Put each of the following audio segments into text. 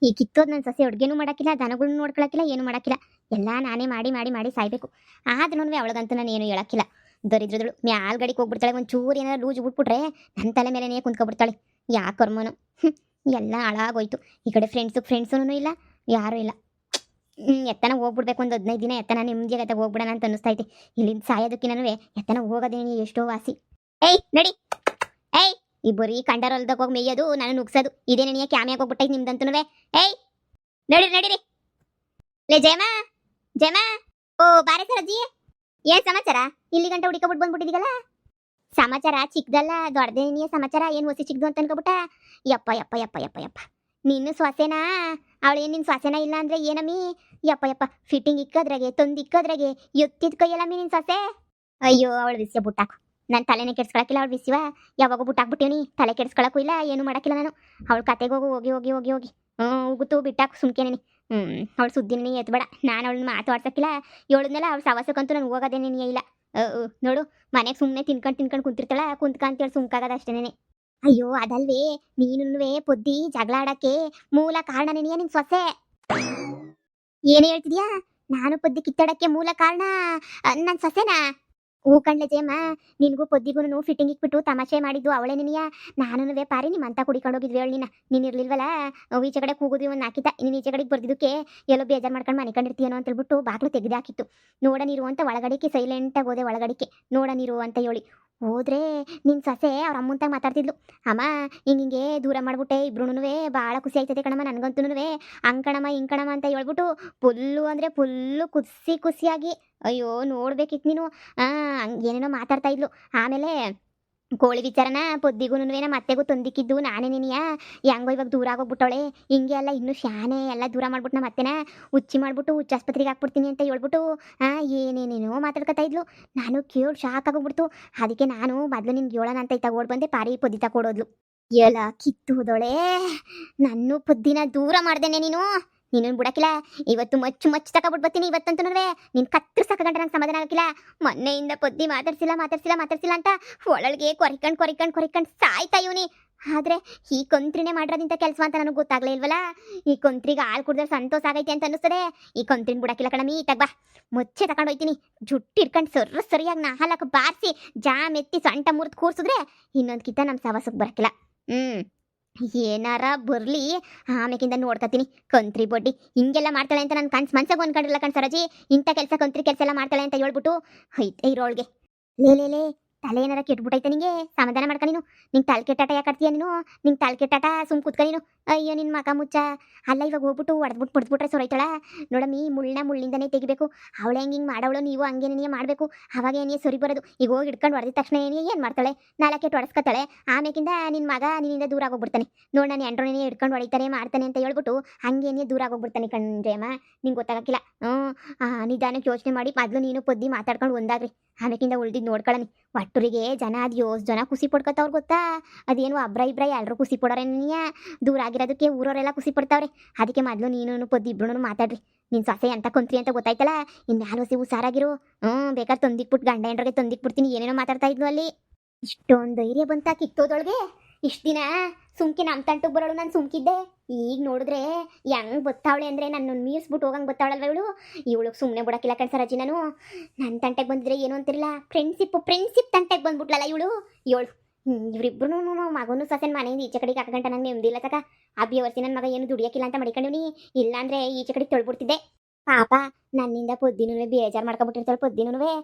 ಈ ಕಿತ್ತೋದ್ ನನ್ನ ಸೊಸೆ ಅಡುಗೆನೂ ಮಾಡಕ್ಕಿಲ್ಲ, ದನಗಳ್ನ ನೋಡ್ಕೊಳಕ್ಕಿಲ್ಲ, ಏನು ಮಾಡಕ್ಕಿಲ್ಲ. ಎಲ್ಲ ನಾನೇ ಮಾಡಿ ಮಾಡಿ ಮಾಡಿ ಸಾಯ್ಬೇಕು. ಆದ್ರೂ ಅವಳಗಂತೂ ನಾನು ಏನು ಹೇಳಕ್ಕಿಲ್ಲ. ದರಿದ್ರದಳು ಮ್ಯಾಲ್ ಗಡಿಗೆ ಹೋಗ್ಬಿಡ್ತಾಳೆ. ಒಂಚೂರು ಏನಾರ ಲೂಜ್ ಬಿಟ್ಬಿಟ್ರೆ ನನ್ನ ತಲೆ ಮೇಲೆನೇ ಕುಂತ್ಕೊಬಿಡ್ತಾಳೆ. ಯಾ ಕರ್ಮನು. ಎಲ್ಲ ಹಾಳಾಗೋಯ್ತು. ಈ ಕಡೆ ಫ್ರೆಂಡ್ಸೂ ಇಲ್ಲ, ಯಾರೂ ಇಲ್ಲ. ಎತ್ತನ ಹೋಗ್ಬಿಡ್ಬೇಕು, ಒಂದು 15 ದಿನ ಎತ್ತನ ನಿಮ್ದಿಗತ್ತೆ ಹೋಗ್ಬಿಡೋಣ ಅಂತ ಅನ್ನಿಸ್ತೈತೆ. ಇಲ್ಲಿಂದ ಸಾಯೋದಕ್ಕಿನೂ ಎತ್ತನ ಹೋಗೋದೇನಿ ಎಷ್ಟೋ ವಾಸಿ. ಏಯ್ ನಡಿ, ಏಯ್ ಈ ಬರೀ ಕಂಡರಲ್ದಾಗ ಹೋಗಿ ಮೇಯ್ಯೋದು, ನಾನು ನುಗ್ಸೋದು, ಇದೇ ನನಗೆ ಕ್ಯಾಮ್ಯಾಗ ಹೋಗ್ಬಿಟ್ಟೈತೆ ನಿಮ್ದಂತೂ. ಏಯ್ ನಡಿರಿ. ಲೇ ಜಯಮ್ಮ, ಓ ಬಾರೆ ಸರ್ ಅಜ್ಜಿ, ಏನ್ ಸಮಾಚಾರ? ಇಲ್ಲಿ ಗಂಟೆ ಹುಡುಕಬಿಟ್ಟು ಬಂದ್ಬಿಟ್ಟಿದೀಗಲ್ಲ. ಸಮಾಚಾರ ಚಿಕ್ಕದಲ್ಲ, ದೊಡ್ಡದೇನಿಯ ಸಮಾಚಾರ. ಏನು ಹೊಸಿ ಚಿಕ್ಕದು ಅಂತ ಅನ್ಕೋಬಿಟ್ಟ. ಯಪ್ಪ ನಿನ್ನ ಸೊಸೆನಾ? ಅವಳೇನು ನಿನ್ನ ಸೊಸೆನ ಇಲ್ಲ ಅಂದ್ರೆ ಏನಮ್ಮಿ? ಯಪ್ಪ ಫಿಟ್ಟಿಂಗ್ ಇಕ್ಕದ್ರಾಗೆ ತಂದಿಕ್ಕದ್ರಾಗೆ ಎತ್ತಿದ ಕೈಯಲ್ಲಮ್ಮಿ ನಿನ್ನ ಸೊಸೆ. ಅಯ್ಯೋ ಅವಳು ವಿಷಯ ಬುಟ್ಟಾಕು, ನಾನು ತಲೆನೇ ಕೆಡ್ಸ್ಕೊಳಕಿಲ್ಲ. ಅವಳು ವಿಷಯವ ಯಾವಾಗ ಬುಟ್ಟಾಕ್ಬಿಟ್ಟೇನಿ, ತಲೆ ಕೆಡ್ಸ್ಕೊಳಕ್ಕೂ ಇಲ್ಲ, ಏನು ಮಾಡಕ್ಕಿಲ್ಲ ನಾನು. ಅವಳ ಕತೆಗೆ ಹೋಗಿ ಉಗುತ್ತು ಬಿಟ್ಟಾಕು ಸುಮ್ಕೇನೇನಿ. ಅವಳು ಸುದ್ದಿನೇ ಎತ್ಬೇಡ. ನಾನು ಅವಳನ್ನ ಮಾತಾಡ್ಸಕ್ಕಿಲ್ಲ. ಹೇಳದ್ನಲ್ಲ, ಅವಳು ಸವಾಸಕ್ಕಂತೂ ನಾನು ಹೋಗೋದೇನೇ ಇಲ್ಲ. ನೋಡು, ಮನೆಗೆ ಸುಮ್ಮನೆ ತಿನ್ಕೊಂಡು ಕುಂತಿರ್ತಾಳ, ಅಂತೇಳಿ ಸುಮ್ಕಾಗದ ಅಷ್ಟೇನೆ. ಅಯ್ಯೋ ಅದಲ್ವೇ, ನೀನುವೆ ಪೊದ್ದಿ ಜಗಳ ಆಡಕ್ಕೆ ಮೂಲ ಕಾರಣ ನೆನೆಯ ನಿನ್ ಸೊಸೆ. ಏನು ಹೇಳ್ತಿದ್ಯಾ? ನಾನು ಪೊದ್ದಿ ಕಿತ್ತಾಡಕ್ಕೆ ಮೂಲ ಕಾರಣ ನನ್ನ ಸೊಸೆನಾ? ಹೂ ಕಣ್ಲೆ ಜಯಮ್ಮ, ನಿನಗೂ ಪೊದ್ದಿಗೂ ಫಿಟ್ಟಿಂಗ್ ಇಕ್ಬಿಟ್ಟು ತಮಾಷೆ ಮಾಡಿದ್ದು ಅವಳೇ ನೆನೆಯ. ನಾನುವೇ ಪಾರಿ ನಿಮ್ಮಂತ ಕುಡಿಕೊಂಡು ಹೋಗಿದ್ವಿ. ಹೇಳಿ ನೀನು ಇರ್ಲಿಲ್ವಲ್ಲ, ಈಚೆ ಕಡೆ ಕೂಗುದ್ವಿ ಒಂದು ಹಾಕಿದ್ದ. ನೀನು ಈಚೆ ಕಡೆಗೆ ಬರ್ದಿದ್ದಕ್ಕೆ ಎಲ್ಲೋ ಬೇಜಾರು ಮಾಡ್ಕೊಂಡು ಮನೆ ಕಂಡಿರ್ತೀಯನೋ ಅಂತ ಹೇಳ್ಬಿಟ್ಟು ಬಾಗ್ಲು ತೆಗೆದು ಹಾಕಿತ್ತು. ನೋಡ ನೀರು ಅಂತ ಒಳಗಡೆಗೆ ಸೈಲೆಂಟಾಗಿ ಹೋದೆ. ಒಳಗಡೆಗೆ ನೋಡ ನೀರು ಅಂತ ಹೇಳಿ ಹೋದ್ರೆ ನಿನ್ನ ಸೊಸೆ ಅವ್ರ ಅಮ್ಮಂತಾಗ ಮಾತಾಡ್ತಿದ್ಲು. ಅಮ್ಮ ಹಿಂಗೆ ದೂರ ಮಾಡ್ಬಿಟ್ಟೆ, ಇಬ್ರುನುವೆ ಭಾಳ ಖುಷಿ ಆಯ್ತದೆ ಕಣಮ್ಮ ನನಗಂತೂನುವೆ. ಅಂಕಣಮ್ಮ ಹಿಂಕಣಮ್ಮ ಅಂತ ಹೇಳ್ಬಿಟ್ಟು ಫುಲ್ಲು ಅಂದರೆ ಫುಲ್ಲು ಖುಷಿಯಾಗಿ. ಅಯ್ಯೋ ನೋಡ್ಬೇಕಿತ್ತು ನೀನು. ಏನೇನೋ ಮಾತಾಡ್ತಾ ಇದ್ಲು. ಆಮೇಲೆ ಕೋಳಿ ವಿಚಾರನ ಪೊದ್ದಿಗೂನುವೇನ ಮತ್ತೆಗೂ ತಂದಿಕ್ಕಿದ್ದು ನಾನೇ ನೀನಿಯ. ಹೆಂಗೋ ಇವಾಗ ದೂರ ಆಗೋಗ್ಬಿಟ್ಟವಳೆ. ಹಿಂಗೆ ಅಲ್ಲ ಇನ್ನೂ ಶಾನೆ ಎಲ್ಲ ದೂರ ಮಾಡ್ಬಿಟ್ಟು ನಾ ಮತ್ತೆನ ಹುಚ್ಚಿ ಮಾಡ್ಬಿಟ್ಟು ಹುಚ್ಚಾಸ್ಪತ್ರೆಗೆ ಹಾಕ್ಬಿಡ್ತೀನಿ ಅಂತ ಹೇಳ್ಬಿಟ್ಟು ಏನೇನೇನೋ ಮಾತಾಡ್ಕೊತಾ ಇದ್ಲು. ನಾನು ಕೇಳಿ ಶಾಕ್ ಆಗೋಗ್ಬಿಡ್ತು. ಅದಕ್ಕೆ ನಾನು ಮೊದಲು ನಿನ್ಗೆ ಹೇಳೋಣ ಅಂತ ಇತ್ತಾಗ ಓಡ್ ಬಂದೆ. ಪಾರಿ ಪೊದ್ದಿ ತಕೊಡೋದ್ಲು. ಎಲ್ಲ ಕಿತ್ತುದೊಳೆ, ನನ್ನ ಪೊದ್ದಿನ ದೂರ ಮಾಡ್ದೇನೆ ನೀನು ಬಿಡಕ್ಕಿಲ್ಲ. ಇವತ್ತು ಮಚ್ಚು ತಗೊಬಿಟ್ಟು ಬರ್ತೀನಿ. ಇವತ್ತಂತೂ ನೀನು ಕತ್ತರಿಸಕಂಡ್ರೆ ನಂಗೆ ಸಮಾಧಾನ ಆಗಕ್ಕಿಲ್ಲ. ಮೊನ್ನೆಯಿಂದ ಪೊದ್ದಿ ಮಾತಾಡ್ಸಿಲ್ಲ ಅಂತ ಒಳಗೆ ಕೊರಿಕಂಡ್ ಸಾಯ್ತಾ ಇವನಿ. ಆದ್ರೆ ಈ ಕೊಂತ್ರಿನೇ ಮಾಡಿರೋದಿಂತ ಕೆಲಸ ಅಂತ ನನಗೆ ಗೊತ್ತಾಗ್ಲೇ ಇಲ್ವಲ್ಲ. ಈ ಕೊಂತ್ರಿಗೆ ಹಾಲು ಕುಡಿದ್ರೆ ಸಂತೋಷ ಆಗೈತೆ ಅಂತ ಅನ್ನಿಸ್ತದೆ. ಈ ಕೊಂತ್ರಿನ ಬಿಡಕ್ಕಿಲ್ಲ ಕಣಮಿ. ತಗ್ಬಾ ಮುಚ್ಚೆ ತಗೊಂಡು ಹೋಯ್ತೀನಿ. ಜುಟ್ಟು ಇಟ್ಕೊಂಡು ಸರಿಯಾಗಿ ನಾಲ್ಕು ಬಾರಿಸಿ ಜಾಮ್ ಎತ್ತಿ ಸೊಂಟ ಮುರಿದು ಕೂರ್ಸಿದ್ರೆ ಇನ್ನೊಂದು ಕಿತ್ತ ನಮ್ಮ ಸವಾಸಕ್ಕೆ ಬರಕ್ಕಿಲ್ಲ. ಏನಾರ ಬರ್ಲಿ, ಆಮೇಕಿಂದ ನೋಡ್ಕತೀನಿ. ಕಂತ್ರಿ ಬಡ್ಡಿ ಹಿಂಗೆಲ್ಲ ಮಾಡ್ತಾಳೆ ಅಂತ ನನ್ನ ಮನ್ಸಾಗ ಅನ್ಕೊಂಡಿರಲ್ಲ ಕಣ್ ಸರೋಜಿ. ಇಂಥ ಕಂತ್ರಿ ಕೆಲಸ ಎಲ್ಲ ಮಾಡ್ತಾಳೆ ಅಂತ ಹೇಳ್ಬಿಟ್ಟು ಐತೆ ಇರೋಳ್ಗೆ. ಲೇ ತಲೆ ಏನಾರ ಕೆಟ್ಬಿಟ್ಟೈತೆ ನಿಂಗೆ? ಸಮಾಧಾನ ಮಾಡ್ಕ ನೀನು. ನಿಂಗೆ ತಲೆ ಕೆಟ್ಟಾಟ ಯಾಕಾಡ್ತೀಯ ನೀನು? ನಿಂಗೆ ತಲೆ ಕೆಟ್ಟಾಟ ಸುಮ್ ಕೂತ್ಕ ನೀನು. ಅಯ್ಯೋ ನಿನ್ನ ಮಕ ಮುಚ್ಚ. ಅಲ್ಲ ಇವಾಗ ಹೋಗ್ಬಿಟ್ಟು ಹೊಡೆದ್ಬಿಟ್ರೆ ಸೊರೈತಾಳ ನೋಡಮ್ಮಿ. ಮುಳ್ಳಿಂದನೇ ತೆಗಿಬೇಕು. ಅವಳೆ ಹಿಂಗೆ ಮಾಡೋಳು, ನೀವು ಹಂಗೇನೇ ಮಾಡಬೇಕು. ಅವಾಗ ಏನೇ ಸರಿ ಬರೋದು. ಈಗ ಹೋಗಿ ಹಿಡ್ಕೊಂಡು ಹೊಡೆದ ತಕ್ಷಣ ಏನು ಮಾಡ್ತಾಳೆ? ಕೆಟ್ಟು ಹೊಡೆಸ್ಕೊತಾಳೆ. ಆಮೇಕಿಂದ ನಿನ್ನ ಮಗ ನಿನ್ನಿಂದ ದೂರ ಆಗೋಗ್ಬಿಡ್ತಾನೆ. ನೋಡಿ ನಾನು ಎಂಟ್ರೋನೇ ಹಿಡ್ಕೊಂಡು ಹೊಡಿತಾನೆ ಮಾಡ್ತಾನೆ ಅಂತ ಹೇಳ್ಬಿಟ್ಟು ಹಂಗೇನೇ ದೂರ ಆಗೋಗ್ಬಿಡ್ತಾನೆ ಕಣ್ರೇಮ್ಮ. ನಿಂಗೆ ಗೊತ್ತಾಗಕ್ಕಿಲ್ಲ. ನಿಧಾನಕ್ಕೆ ಯೋಚನೆ ಮಾಡಿ ಮೊದಲು ನೀನು ಪೊದ್ದಿ ಮಾತಾಡ್ಕೊಂಡು ಒಂದಾಗ್ರಿ. ಆಮೇಕಿಂದ ಉಳ್ದಿದ್ದು ನೋಡ್ಕೊಳ್ಳಿ. ಒಟ್ಟರಿಗೆ ಜನ ಅದು 8 ಜನ ಖುಷಿ ಪಡ್ಕೊತಾವ್ರು ಗೊತ್ತಾ? ಅದೇನು ಇಬ್ರ ಎಲ್ಲರೂ ಖುಷಿ ಪಡೋರೆ ನೀಯ. ದೂರ ಆಗಿರೋದಕ್ಕೆ ಊರವರೆಲ್ಲ ಖುಷಿ ಪಡ್ತಾವ್ರೆ. ಅದಕ್ಕೆ ಮೊದಲು ನೀನು ಪೊದ್ದಿ ಇಬ್ರು ಮಾತಾಡ್ರಿ. ನಿನ್ನ ಸೊಸೆ ಅಂತ ಕೊಂತ್ರಿ ಅಂತ ಗೊತ್ತಾಯ್ತಲ್ಲ. ಇನ್ಯಾರು ಹೊಸಿ ಹುಷಾರಾಗಿರು. ಬೇಕಾದ್ರೆ ತಂದಿಕ್ಬಿಟ್ಟು ಗಂಡ ಹೆಂಡ್ರಿಗೆ ತಂದಿಕ್ಬಿಡ್ತೀನಿ. ಏನೇನೋ ಮಾತಾಡ್ತಾ ಇದ್ಲು ಅಲ್ಲಿ. ಇಷ್ಟೊಂದು ಧೈರ್ಯ ಬಂತ ಕಿತ್ತೋದೊಳಗೆ. ಇಷ್ಟು ದಿನ ಸುಮ್ಕಿ ನಮ್ಮ ತಂಟಕ್ಕೆ ಬರೋಳು ನಾನು ಸುಮ್ಕಿದ್ದೆ. ಈಗ ನೋಡಿದ್ರೆ ಹೆಂಗೆ ಬತ್ತಾವಳೆ ಅಂದರೆ ನನ್ನ ಮೀರ್ಸ್ಬಿಟ್ಟು ಹೋಗಂಗೆ ಬತ್ತಾವಳಲ್ವ ಇವಳು. ಇವಳಿಗೆ ಸುಮ್ಮನೆ ಬಿಡಕ್ಕಿಲ್ಲ ಕಣ್ಸರಾಜಿ ನಾನು. ನನ್ನ ತಂಟೆಗೆ ಬಂದಿದ್ರೆ ಏನು ಅಂತಿರಲ್ಲ, ಫ್ರೆಂಡ್ಶಿಪ್ ತಂಟೆಗೆ ಬಂದ್ಬಿಟ್ಲಲ್ಲ ಇವಳು. ಇವರಿಬ್ರು ಮಗನೂ ಸೊಸೆನ ಮನೆಯಿಂದ ಈಚೆ ಕಡೆಗೆ ಹಾಕಂಟ ನಂಗೆ ನೆಮ್ಮದಿಲ್ಲ ತಕ. ವರ್ಷ ನನ್ನ ಮಗ ಏನು ದುಡಿಯೋಕ್ಕಿಲ್ಲ ಅಂತ ಮಡಿಕೊಂಡಿವ್ನಿ. ಇಲ್ಲಾಂದ್ರೆ ಈಚೆ ಕಡೆಗೆ ತೊಳ್ಬಿಡ್ತಿದ್ದೆ. ಪಾಪ ನನ್ನಿಂದ ಪೊದ್ದಿನೂ ಬೇಜಾರು ಮಾಡ್ಕೊಬಿಟ್ಟಿರ್ತಾಳೆ. ಪೊದ್ದಿನೂ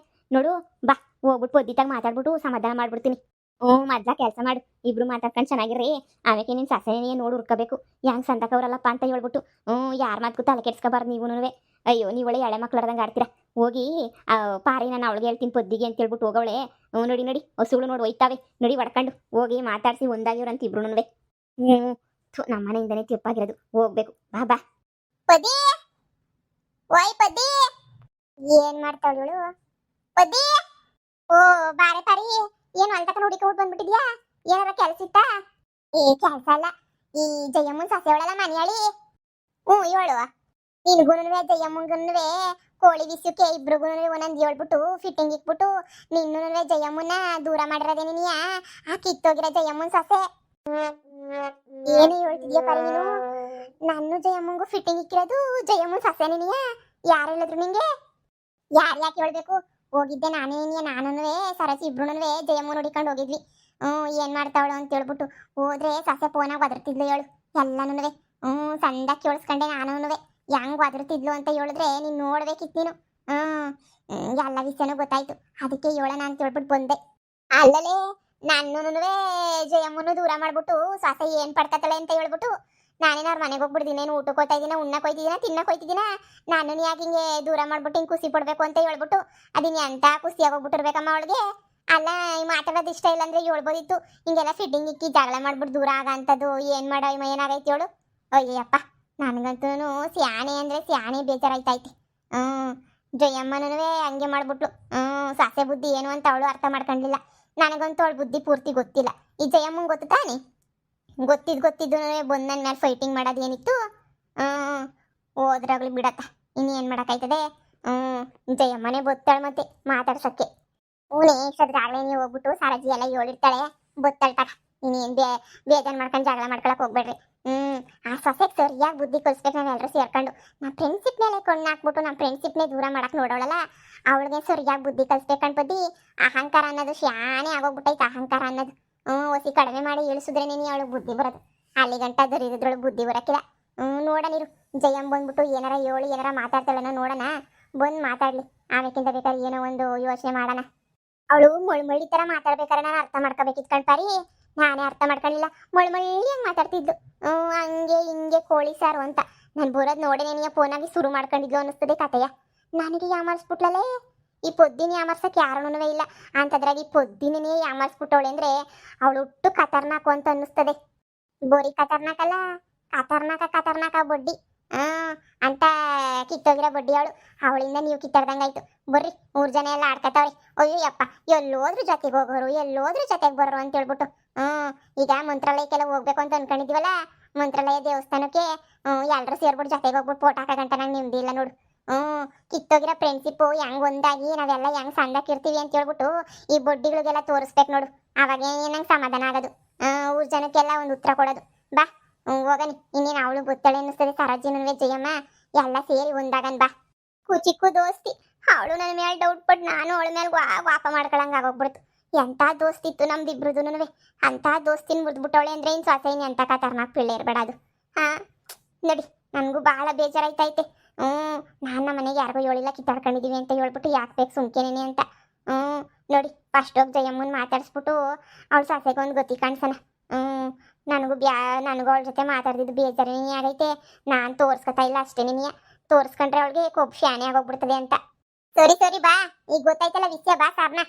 ನೋಡು ಬಾ ಹೋಗ್ಬಿಟ್ಟು ಪೊದ್ದಿತಾಗ ಮಾತಾಡ್ಬಿಟ್ಟು ಸಮಾಧಾನ ಮಾಡ್ಬಿಡ್ತೀನಿ. ಮಜ್ಜಾ ಕೆಲಸ ಮಾಡು. ಇಬ್ರು ಮಾತಾಡ್ಕೊಂಡು ಚೆನ್ನಾಗಿರ್ರಿ. ಆಮೇಲೆ ನಿನ್ನ ಸೊಸೆನೇ ನೋಡಿ ಹುರ್ಕೋಬೇಕು. ಹೆಂಗೆ ಸಂತಕವ್ರಲ್ಲಪ್ಪ ಅಂತ ಹೇಳ್ಬಿಟ್ಟು. ಯಾರ ಮಾತ್ಗೂ ತಲೆ ಕೆಡ್ಸ್ಕೊಬಾರ್ದು ನೀವುನುವೆ. ಅಯ್ಯೋ ನೀವಳೆ ಎಳೆ ಮಕ್ಳಾರ್ದಂಗೆ ಆಡ್ತೀರಾ. ಹೋಗಿ ಪಾರಿ ನಾನು ಅವಳಿಗೆ ಹೇಳ್ತೀನಿ ಪೊದ್ದಿಗೆ ಅಂತ ಹೇಳ್ಬಿಟ್ಟು ಹೋಗವಳೆ. ನೋಡಿ ಹಸುಗಳು ನೋಡಿ ಒಯ್ತಾವೆ ನೋಡಿ ಹೊಡ್ಕೊಂಡು ಹೋಗಿ ಮಾತಾಡಿಸಿ ಒಂದಾಗಿವ್ರಂತ ಇಬ್ರುನುವೆ. ನಮ್ಮ ಮನೆಯಿಂದನೇ ತಿಪ್ಪಾಗಿರೋದು. ಹೋಗ್ಬೇಕು. ಬಾ ಪದಿ. ಓಯ್ ಪದಿ, ಏನ್ ಮಾಡ್ತಾವಳು ಪದಿ? ಓ ಬಾರೆ ಪಾರಿ, ಏನು ಅಲ್ತಕ ನೋಡಿಕ ಊಟ ಬಂದ್ಬಿಟ್ಟಿದ್ಯಾ? ಏನಾರ ಕೆಲಸ ಇತ್ತಾ? ಕೆಲಸ ಅಲ್ಲ, ಈ ಜಯಮ್ಮನ್ ಸೊಸೆ ಅವಳಲ್ಲ ಮನೆಯಾಳಿ. ಇವಳು ನಿನ್ಗುನುವೆ ಜಯಮ್ಮನ್ಗುನುವೆ ಕೋಳಿ ವಿಷಯಕ್ಕೆ ಇಬ್ರಿಗುನುವೆ ಒಂದೊಂದು ಹೇಳ್ಬಿಟ್ಟು ಫಿಟ್ಟಿಂಗ್ ಇಕ್ಬಿಟ್ಟು ನಿನ್ನುನುವೆ ಜಯಮ್ಮನ್ನ ದೂರ ಮಾಡಿರೋದೇ ನೀನಿಯ. ಆ ಕಿತ್ತೋಗಿರೋ ಜಯಮ್ಮನ್ ಸೊಸೆ. ಏನು ಹೇಳ್ತಿದ್ಯಾ ಪಾರಿ ನೀನು? ನಾನು ಜಯಮ್ಮಂಗೂ ಫಿಟ್ಟಿಂಗ್ ಇಕ್ಕಿರೋದು ಜಯಮ್ಮನ್ ಸೊಸೆ ನೀನಿಯ ಯಾರು ಹೇಳಿದ್ರು ನಿಂಗೆ ಯಾರು ಯಾಕೆ ಹೇಳ್ಬೇಕು ಹೋಗಿದ್ದೆ ನಾನೇ ನಾನುನುವೆ ಸರಸಿ ಇಬ್ರುನುವೆ ಜಯಮ್ಮನ ಹುಡಿಕೊಂಡು ಹೋಗಿದ್ವಿ ಏನ್ ಮಾಡ್ತಾವಳು ಅಂತ ಹೇಳ್ಬಿಟ್ಟು ಹೋದ್ರೆ ಸೊಸೆ ಫೋನಾಗ ಒದರ್ತಿದ್ಲು ಹೇಳು ಎಲ್ಲಾನುವೆ ಸಂದ ಕೇಳಿಸ್ಕೊಂಡೆ ನಾನುನುವೆ ಹೆಂಗ್ ಒದರ್ತಿದ್ಲು ಅಂತ ಹೇಳಿದ್ರೆ ನೀನ್ ನೋಡ್ಬೇಕಿತ್ತು ನೀನು ಎಲ್ಲ ವಿಷಯನೂ ಗೊತ್ತಾಯ್ತು ಅದಕ್ಕೆ ಹೇಳೋಣ ಅಂತ ಹೇಳ್ಬಿಟ್ಟು ಬಂದೆ ಅಲ್ಲಲೇ ನನ್ನೂನುವೆ ಜಯಮ್ಮನು ದೂರ ಮಾಡ್ಬಿಟ್ಟು ಸೊಸೆ ಏನ್ ಪಡ್ಕತ್ತಳೆ ಅಂತ ಹೇಳ್ಬಿಟ್ಟು ನಾನೇನು ಅವ್ರ ಮನೆಗೆ ಹೋಗ್ಬಿಡ್ತೀನಿ ಏನು ಊಟಕ್ಕೆ ಹೋಗ್ತಾ ಇದ್ದೀನ ಉಣ್ಣಕ್ಕೆ ಹೋಯ್ತಿದ್ದೀನ ತಿನ್ನಕ್ಕೆ ಹೋಯ್ತಿದ್ದೀನ ನಾನು ಯಾಕೆ ಹಿಂಗೆ ದೂರ ಮಾಡ್ಬಿಟ್ಟು ಹಿಂಗೆ ಖುಷಿ ಪಡ್ಬೇಕು ಅಂತ ಹೇಳ್ಬಿಟ್ಟು ಅದಿನ್ ಎಂತ ಖುಷಿಯಾಗಿ ಹೋಗ್ಬಿಟ್ಟಿರ್ಬೇಕಮ್ಮ ಅವಳಿಗೆ ಅಲ್ಲ ಈ ಮಾತಾಡೋದು ಇಷ್ಟ ಇಲ್ಲ ಅಂದ್ರೆ ಹೇಳ್ಬೋದಿತ್ತು ಹಿಂಗೆಲ್ಲ ಫಿಟ್ಟಿಂಗ್ ಇಕ್ಕಿ ಜಗಳ ಮಾಡ್ಬಿಟ್ಟು ದೂರ ಆಗಂಥದ್ದು ಏನು ಮಾಡೋ ಏನಾಗೈತಿ ಹೇಳು ಅಯ್ಯಪ್ಪ ನನಗಂತೂ ಸ್ಯಾಣೆ ಅಂದ್ರೆ ಸ್ಯಾಣೆ ಬೇಜಾರಾಯ್ತೈತಿ ಜಯಮ್ಮನೂ ಹಂಗೆ ಮಾಡ್ಬಿಟ್ಲು ಸೊಸೆ ಬುದ್ಧಿ ಏನು ಅಂತ ಅವಳು ಅರ್ಥ ಮಾಡ್ಕೊಂಡಿಲ್ಲ ನನಗಂತೂ ಅವಳ ಬುದ್ಧಿ ಪೂರ್ತಿ ಗೊತ್ತಿಲ್ಲ ಈ ಜಯಮ್ಮಂಗೆ ಗೊತ್ತು ತಾನೆ ಗೊತ್ತಿದ್ದು ಬಂದು ನನ್ನ ಮೇಲೆ ಫೈಟಿಂಗ್ ಮಾಡೋದು ಏನಿತ್ತು ಹೋದ್ರಾಗ್ಲಿ ಬಿಡತ್ತ ಇನ್ನೇನು ಮಾಡೋಕ್ಕಾಯ್ತದೆ ಜಯಮ್ಮನೇ ಬೊತ್ತಾಳೆ ಮತ್ತೆ ಮಾತಾಡ್ಸೋಕ್ಕೆ ನೇಕ್ಷದ್ರಾಗಲೇ ನೀವು ಹೋಗ್ಬಿಟ್ಟು ಸರಜಿ ಎಲ್ಲ ಹೇಳಿರ್ತಾಳೆ ಬೊತ್ತಾಳೆ ತಗ ಇನ್ನೇನು ಬೇಜಾರು ಮಾಡ್ಕೊಂಡು ಜಗಳ ಮಾಡ್ಕೊಳಕ್ಕೆ ಹೋಗ್ಬೇಡ್ರಿ ಆ ಸೊಸೆಗೆ ಸರಿಯಾಗಿ ಬುದ್ಧಿ ಕಲಿಸ್ಬೇಕು ನಾವು ಎಲ್ಲರೂ ಸೇರ್ಕೊಂಡು ನಮ್ಮ ಫ್ರೆಂಡ್ಶಿಪ್ ಮೇಲೆ ಕೊಂಡು ಹಾಕ್ಬಿಟ್ಟು ನಮ್ಮ ಫ್ರೆಂಡ್ಶಿಪ್ನೇ ದೂರ ಮಾಡಕ್ಕೆ ನೋಡೋಳಲ್ಲ ಅವಳಿಗೆ ಸರಿಯಾಗಿ ಬುದ್ಧಿ ಕಲಿಸ್ಬೇಕಂತ ಬುದ್ಧಿ ಅಹಂಕಾರ ಅನ್ನೋದು ಶಾನೆ ಆಗೋಗ್ಬಿಟ್ಟೈತೆ ಅಹಂಕಾರ ಅನ್ನೋದು ಹೊಸಿ ಕಡಿಮೆ ಮಾಡಿ ಇಳಿಸಿದ್ರೆ ನೀನು ಅವಳಿಗೆ ಬುದ್ಧಿ ಬರೋದು ಅಲ್ಲಿ ಗಂಟ ದರಿದ್ರೊಳಗೆ ಬುದ್ಧಿ ಬರೋಕ್ಕಿಲ್ಲ ನೋಡೋಣಿರು ಜಯಂ ಬಂದ್ಬಿಟ್ಟು ಏನಾರ ಹೇಳಿ ಏನಾರ ಮಾತಾಡ್ತಾಳನೋ ನೋಡೋಣ ಬಂದು ಮಾತಾಡ್ಲಿ ಆಮೇಕಿಂತ ಬೇಕಾದ್ರೆ ಏನೋ ಒಂದು ಯೋಚನೆ ಮಾಡೋಣ ಅವಳು ಮೊಳ್ಮಳ್ಳಿ ಥರ ಮಾತಾಡ್ಬೇಕಾದ್ರೆ ನಾನು ಅರ್ಥ ಮಾಡ್ಕೋಬೇಕಿತ್ತು ಕಣ್ಪಾರಿ ನಾನೇ ಅರ್ಥ ಮಾಡ್ಕೊಳ್ಳಿಲ್ಲ ಮೊಳ್ಮಳ್ಳಿ ಹಂಗೆ ಮಾತಾಡ್ತಿದ್ದು ಹಂಗೆ ಹಿಂಗೆ ಕೋಳಿ ಸಾರು ಅಂತ ನಾನು ಬರೋದು ನೋಡಿ ನೀನು ಫೋನಾಗಿ ಶುರು ಮಾಡ್ಕೊಂಡಿದ್ಲು ಅನ್ನಿಸ್ತದೆ ಕತೆಯ ನನಗೆ ಯಾಮಾರಿಸ್ಬಿಟ್ಲಲ್ಲೇ ಈ ಪೊದ್ದಿನ ಯಾಮರ್ಸಕ್ಕೆ ಯಾರೂ ಇಲ್ಲ ಅಂತದ್ರಾಗ ಈ ಪೊದ್ದಿನೇ ಯಾಮರ್ಸ್ಬಿಟ್ಟವಳೆ ಅಂದರೆ ಅವಳು ಹುಟ್ಟು ಖತರ್ನಾಕು ಅಂತ ಅನ್ನಿಸ್ತದೆ ಬೋರಿ ಖತರ್ನಾಕಲ್ಲ ಖತರ್ನಾಕ ಬಡ್ಡಿ ಅಂತ ಕಿತ್ತೋಗಿರೋ ಬಡ್ಡಿ ಅವಳಿಂದ ನೀವು ಕಿತ್ತಾಡ್ದಂಗಾಯ್ತು ಬರ್ರಿ 3 ಜನ ಎಲ್ಲ ಆಡ್ಕತಾವ್ರಿ ಅಯ್ಯೋ ಯಪ್ಪ ಎಲ್ಲೋದ್ರೂ ಜೊತೆಗೆ ಹೋಗೋರು ಎಲ್ಲೋದ್ರೂ ಜೊತೆಗೆ ಬರೋರು ಅಂತ ಹೇಳ್ಬಿಟ್ಟು ಈಗ ಮಂತ್ರಾಲಯಕ್ಕೆಲ್ಲ ಹೋಗ್ಬೇಕು ಅಂತ ಅನ್ಕೊಂಡಿದ್ದೀವಲ್ಲ ಮಂತ್ರಾಲಯ ದೇವಸ್ಥಾನಕ್ಕೆ ಎಲ್ಲರೂ ಸೇರ್ಬಿಟ್ಟು ಜೊತೆಗೆ ಹೋಗ್ಬಿಟ್ಟು ಫೋಟೋ ಹಾಕಗಂಟ ನಂಗೆ ನಿಮ್ದಿ ಇಲ್ಲ ನೋಡು ಕಿತ್ತೋಗಿರೋ ಫ್ರೆಂಡ್ಶಿಪ್ಪು ಹೆಂಗ್ ಒಂದಾಗಿ ನಾವೆಲ್ಲ ಹೆಂಗ್ ಸಂದಕ್ಕಿರ್ತೀವಿ ಅಂತ ಹೇಳ್ಬಿಟ್ಟು ಈ ಬೊಡ್ಡಿಗಳಿಗೆಲ್ಲ ತೋರಿಸ್ಬೇಕು ನೋಡು ಅವಾಗ ನಂಗೆ ಸಮಾಧಾನ ಆಗೋದು 3 ಜನಕ್ಕೆಲ್ಲ ಒಂದು ಉತ್ತರ ಕೊಡೋದು ಬಾ ಹೋಗನಿ ಇನ್ನೇನು ಅವಳು ಗೊತ್ತಾಳೆ ಅನ್ನಿಸ್ತದೆ ಸರಜಿನೂ ಜಯಮ್ಮ ಎಲ್ಲ ಸೇರಿ ಒಂದಾಗನ್ ಬಾ ಚಿಕ್ಕು ದೋಸ್ತಿ ಅವಳು ನನ್ನ ಮೇಲೆ ಡೌಟ್ ಪಟ್ಟು ನಾನು ಅವಳ ಮೇಲೆ ವಾಪ ಮಾಡ್ಕೊಳಂಗೆ ಆಗೋಗ್ಬಿಡ್ತು ಎಂಥ ದೋಸ್ತಿತ್ತು ನಮ್ದಿಬ್ರದುನು ಅಂಥ ದೋಸ್ತಿನ ಮುರಿದ್ಬಿಟ್ಟವಳೆ ಅಂದ್ರೆ ಇನ್ನು ಸೊಸೆ ಇನ್ನು ಎಂಥ ಖತರ್ನಾಕ್ ಪಿಳ್ಳೆ ಇರಬೇಡ ಅದು ನಡಿ ನನಗೂ ಭಾಳ ಬೇಜಾರಾಯ್ತೈತೆ ನಾನು ನಮ್ಮ ಮನೆಗೆ ಯಾರಿಗೂ ಹೇಳಿಲ್ಲ ಕಿತ್ತಾಡ್ಕೊಂಡಿದ್ದೀವಿ ಅಂತ ಹೇಳ್ಬಿಟ್ಟು ಯಾಕೆ ಬೇಕು ಸುಮ್ಕೆನೇನೆ ಅಂತ ನೋಡಿ ಫಸ್ಟ್ ಹೋಗಿ ಜಯಮ್ಮನ ಮಾತಾಡಿಸ್ಬಿಟ್ಟು ಅವಳು ಸೊಸೆಗೆ ಒಂದು ಗೊತ್ತಿ ಕಾಣಿಸೋಣ ನನಗೂ ಅವಳ ಜೊತೆ ಮಾತಾಡ್ದಿದ್ದು ಬೇಜಾರೇನೇ ಆಗೈತೆ ನಾನು ತೋರಿಸ್ಕೊತಾ ಇಲ್ಲ ಅಷ್ಟೇ ನೀನು ತೋರಿಸ್ಕೊಂಡ್ರೆ ಅವಳಿಗೆ ಕೊಬ್ಬು ಶಾನೆ ಆಗೋಗ್ಬಿಡ್ತದೆ ಅಂತ ಸರಿ ಬಾ ಈಗ ಗೊತ್ತಾಯ್ತಲ್ಲ ವಿಷಯ ಬಾ ಸಾರ್ನ